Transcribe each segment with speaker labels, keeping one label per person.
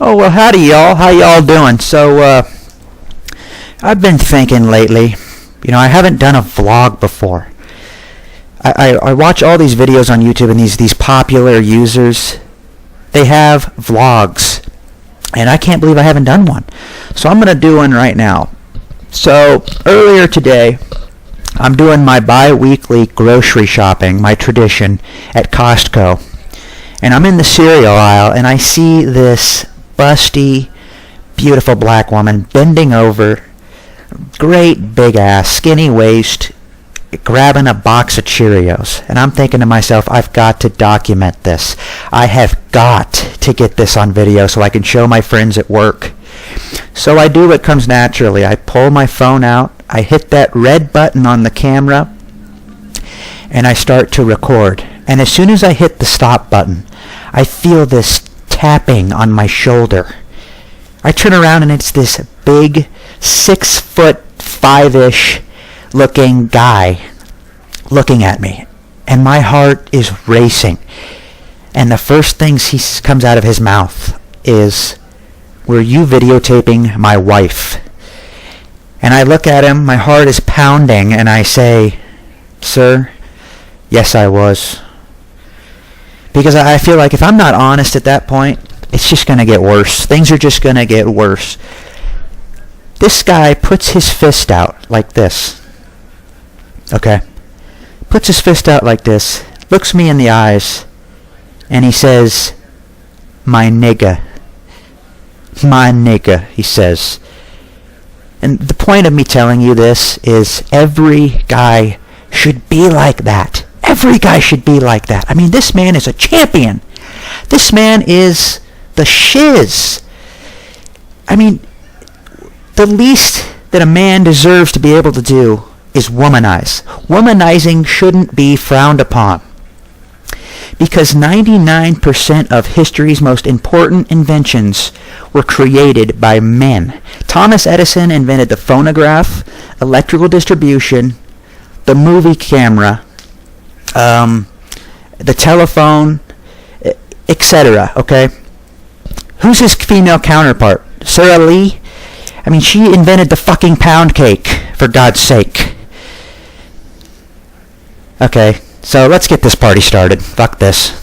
Speaker 1: Oh, well, howdy, y'all. How y'all doing? I've been thinking lately, I haven't done a vlog before. I watch all these videos on YouTube, and these popular users, they have vlogs, and I can't believe I haven't done one. So I'm going to do one right now. So earlier today, I'm doing my bi-weekly grocery shopping, my tradition, at Costco. And I'm in the cereal aisle, and I see this busty, beautiful black woman bending over, great big ass, skinny waist, grabbing a box of Cheerios. And I'm thinking to myself, I've got to document this. I have got to get this on video so I can show my friends at work. So I do what comes naturally. I pull my phone out, I hit that red button on the camera, and I start to record. And as soon as I hit the stop button, I feel this tapping on my shoulder. I turn around and it's this big 6'5" looking guy looking at me. And my heart is racing. And the first things comes out of his mouth is, "Were you videotaping my wife?" And I look at him, my heart is pounding, and I say, "Sir, yes, I was." Because I feel like if I'm not honest at that point, it's just going to get worse. Things are just going to get worse. This guy puts his fist out like this. Okay? Puts his fist out like this, looks me in the eyes, and he says, "My nigga. My nigga," he says. And the point of me telling you this is every guy should be like that. Every guy should be like that. I mean, this man is a champion. This man is the shiz. I mean, the least that a man deserves to be able to do is womanize. Womanizing shouldn't be frowned upon. Because 99% of history's most important inventions were created by men. Thomas Edison invented the phonograph, electrical distribution, the movie camera, the telephone, etc. Okay? Who's his female counterpart? Sarah Lee? I mean, she invented the fucking pound cake, for God's sake. Okay, so let's get this party started. Fuck this.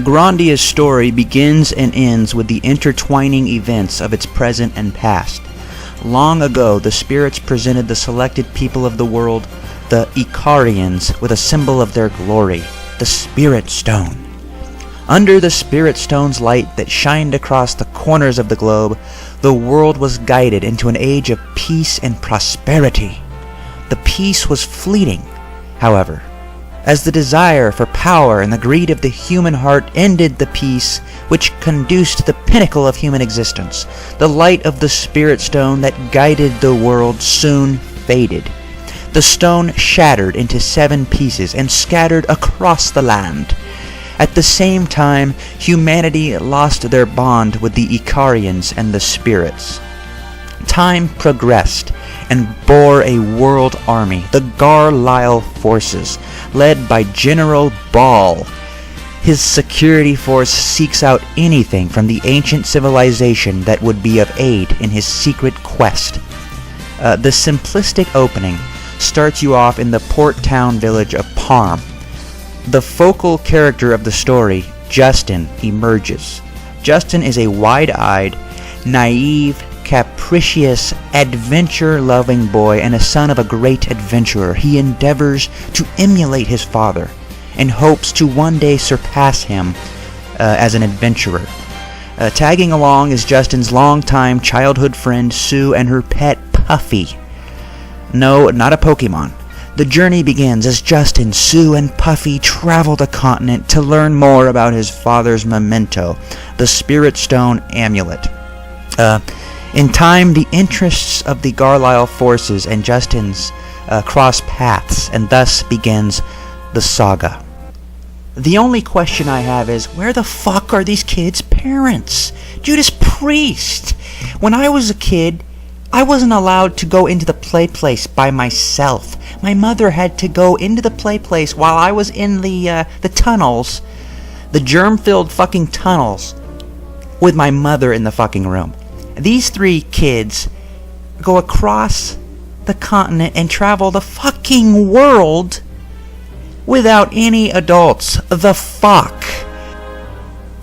Speaker 1: Grandia's story begins and ends with the intertwining events of its present and past. Long ago, the spirits presented the selected people of the world, the Icarians, with a symbol of their glory, the Spirit Stone. Under the Spirit Stone's light that shined across the corners of the globe, the world was guided into an age of peace and prosperity. The peace was fleeting, however, as the desire for power and the greed of the human heart ended the peace which conduced to the pinnacle of human existence. The light of the Spirit Stone that guided the world soon faded. The stone shattered into 7 pieces and scattered across the land. At the same time, humanity lost their bond with the Icarians and the spirits. Time progressed and bore a world army, the Garlisle forces, led by General Ball. His security force seeks out anything from the ancient civilization that would be of aid in his secret quest. The simplistic opening starts you off in the port town village of Parm. The focal character of the story, Justin, emerges. Justin is a wide-eyed, naive, capricious, adventure-loving boy and a son of a great adventurer. He endeavors to emulate his father and hopes to one day surpass him as an adventurer. Tagging along is Justin's longtime childhood friend Sue and her pet Puffy. No, not a Pokemon. The journey begins as Justin, Sue, and Puffy travel the continent to learn more about his father's memento, the Spirit Stone amulet. In time, the interests of the Garlisle forces and Justin's cross paths, and thus begins the saga. The only question I have is, where the fuck are these kids' parents? Judas Priest! When I was a kid, I wasn't allowed to go into the play place by myself. My mother had to go into the play place while I was in the tunnels the germ-filled fucking tunnels with my mother in the fucking room. These 3 kids go across the continent and travel the fucking world without any adults. The fuck?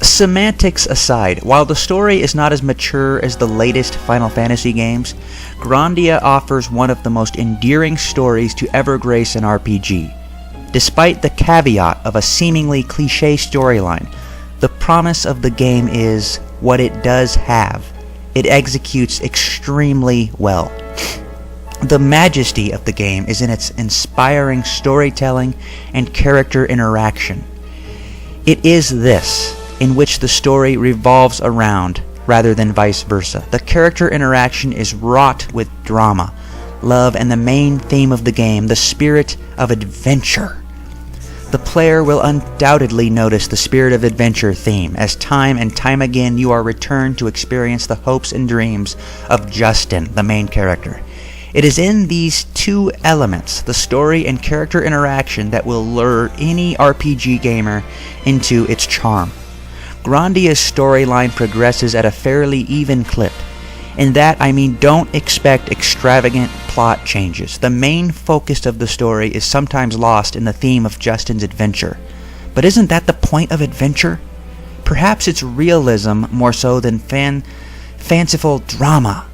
Speaker 1: Semantics aside, while the story is not as mature as the latest Final Fantasy games, Grandia offers one of the most endearing stories to ever grace an RPG. Despite the caveat of a seemingly cliché storyline, the promise of the game is what it does have. It executes extremely well. The majesty of the game is in its inspiring storytelling and character interaction. It is this, in which the story revolves around, rather than vice versa. The character interaction is wrought with drama, love, and the main theme of the game, the spirit of adventure. The player will undoubtedly notice the spirit of adventure theme, as time and time again you are returned to experience the hopes and dreams of Justin, the main character. It is in these 2 elements, the story and character interaction, that will lure any RPG gamer into its charm. Grandia's storyline progresses at a fairly even clip. In that, I mean, don't expect extravagant plot changes. The main focus of the story is sometimes lost in the theme of Justin's adventure. But isn't that the point of adventure? Perhaps it's realism more so than fanciful drama.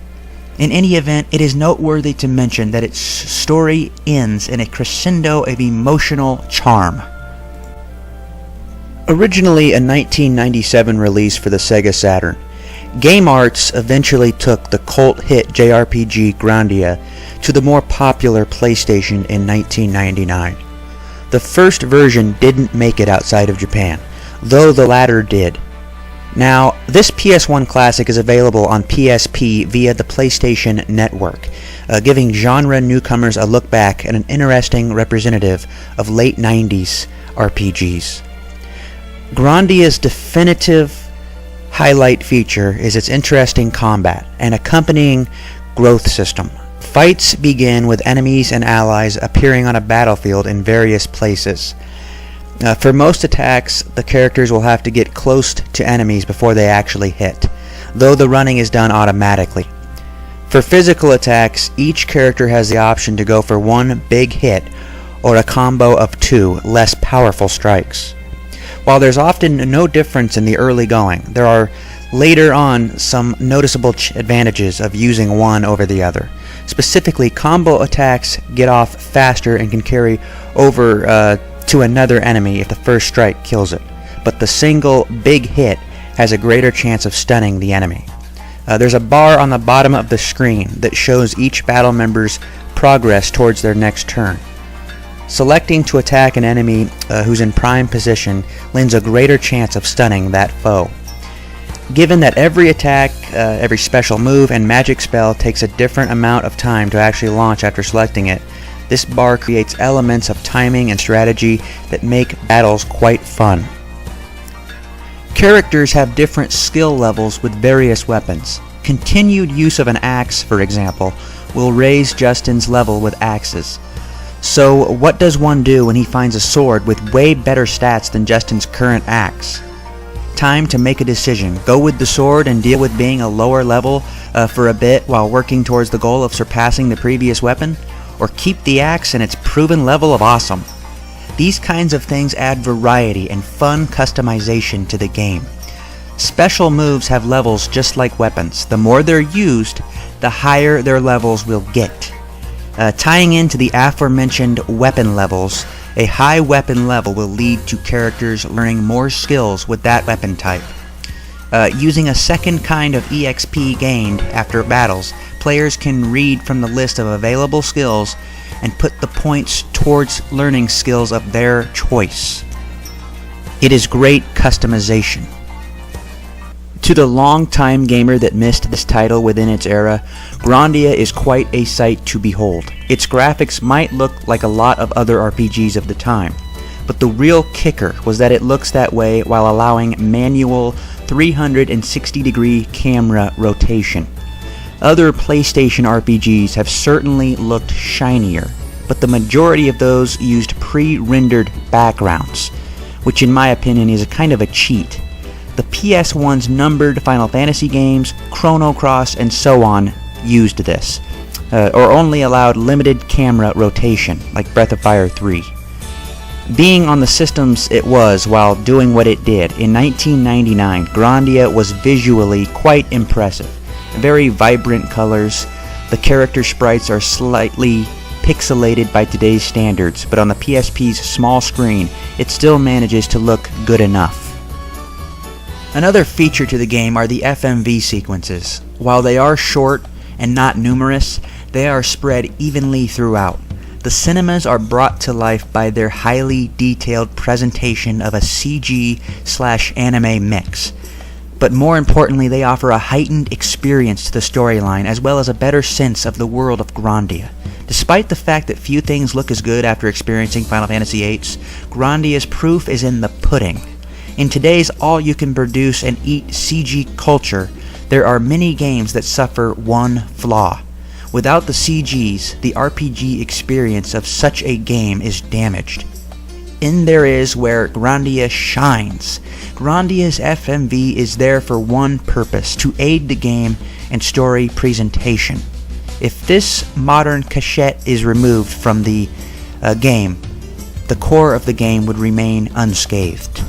Speaker 1: In any event, it is noteworthy to mention that its story ends in a crescendo of emotional charm. Originally a 1997 release for the Sega Saturn, Game Arts eventually took the cult hit JRPG Grandia to the more popular PlayStation in 1999. The first version didn't make it outside of Japan, though the latter did. Now, this PS1 classic is available on PSP via the PlayStation Network, giving genre newcomers a look back at an interesting representative of late 90s RPGs. Grandia's definitive highlight feature is its interesting combat and accompanying growth system. Fights begin with enemies and allies appearing on a battlefield in various places. For most attacks, the characters will have to get close to enemies before they actually hit, though the running is done automatically. For physical attacks, each character has the option to go for one big hit or a combo of 2 less powerful strikes. While there's often no difference in the early going, there are later on some noticeable advantages of using one over the other. Specifically, combo attacks get off faster and can carry over to another enemy if the first strike kills it, but the single big hit has a greater chance of stunning the enemy. There's a bar on the bottom of the screen that shows each battle member's progress towards their next turn. Selecting to attack an enemy who's in prime position lends a greater chance of stunning that foe. Given that every attack, every special move, and magic spell takes a different amount of time to actually launch after selecting it, this bar creates elements of timing and strategy that make battles quite fun. Characters have different skill levels with various weapons. Continued use of an axe, for example, will raise Justin's level with axes. So what does one do when he finds a sword with way better stats than Justin's current axe? Time to make a decision. Go with the sword and deal with being a lower level for a bit while working towards the goal of surpassing the previous weapon? Or keep the axe and its proven level of awesome? These kinds of things add variety and fun customization to the game. Special moves have levels just like weapons. The more they're used, the higher their levels will get. Tying into the aforementioned weapon levels, a high weapon level will lead to characters learning more skills with that weapon type. Using a second kind of EXP gained after battles, players can read from the list of available skills and put the points towards learning skills of their choice. It is great customization. To the long-time gamer that missed this title within its era, Grandia is quite a sight to behold. Its graphics might look like a lot of other RPGs of the time, but the real kicker was that it looks that way while allowing manual 360-degree camera rotation. Other PlayStation RPGs have certainly looked shinier, but the majority of those used pre-rendered backgrounds, which in my opinion is a kind of a cheat. The PS1's numbered Final Fantasy games, Chrono Cross, and so on used this, or only allowed limited camera rotation, like Breath of Fire 3. Being on the systems it was while doing what it did, in 1999, Grandia was visually quite impressive. Very vibrant colors, the character sprites are slightly pixelated by today's standards, but on the PSP's small screen, it still manages to look good enough. Another feature to the game are the FMV sequences. While they are short and not numerous, they are spread evenly throughout. The cinemas are brought to life by their highly detailed presentation of a CG/anime mix. But more importantly, they offer a heightened experience to the storyline, as well as a better sense of the world of Grandia. Despite the fact that few things look as good after experiencing Final Fantasy VIII, Grandia's proof is in the pudding. In today's all-you-can-produce-and-eat CG culture, there are many games that suffer one flaw. Without the CGs, the RPG experience of such a game is damaged. In there is where Grandia shines. Grandia's FMV is there for one purpose, to aid the game and story presentation. If this modern cachette is removed from the game, the core of the game would remain unscathed.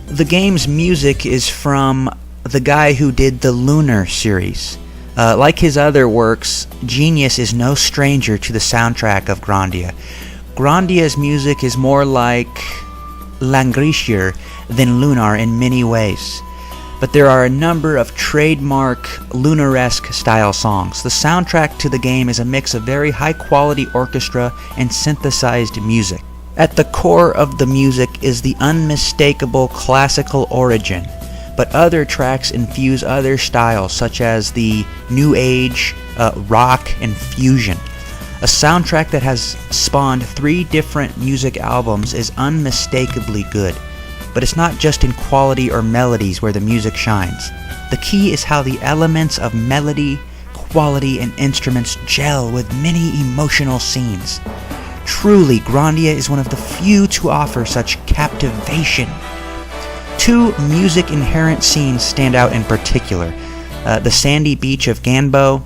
Speaker 1: The game's music is from the guy who did the Lunar series. Like his other works, Genius is no stranger to the soundtrack of Grandia. Grandia's music is more like Langrisser than Lunar in many ways, but there are a number of trademark Lunaresque style songs. The soundtrack to the game is a mix of very high quality orchestra and synthesized music. At the core of the music is the unmistakable classical origin, but other tracks infuse other styles such as the new age, rock, and fusion. A soundtrack that has spawned 3 different music albums is unmistakably good, but it's not just in quality or melodies where the music shines. The key is how the elements of melody, quality, and instruments gel with many emotional scenes. Truly, Grandia is one of the few to offer such captivation. 2 music-inherent scenes stand out in particular. The sandy beach of Ganbo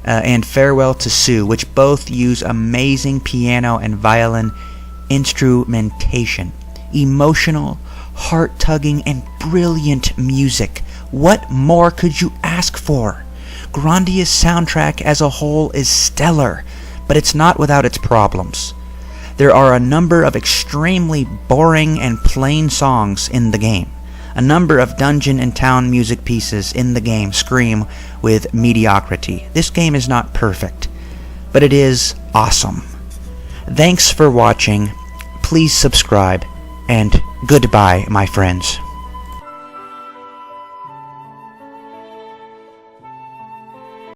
Speaker 1: and Farewell to Sue, which both use amazing piano and violin instrumentation. Emotional, heart-tugging, and brilliant music. What more could you ask for? Grandia's soundtrack as a whole is stellar, but it's not without its problems. There are a number of extremely boring and plain songs in the game. A number of dungeon and town music pieces in the game scream with mediocrity. This game is not perfect, but it is awesome. Thanks for watching. Please subscribe, and goodbye, my friends.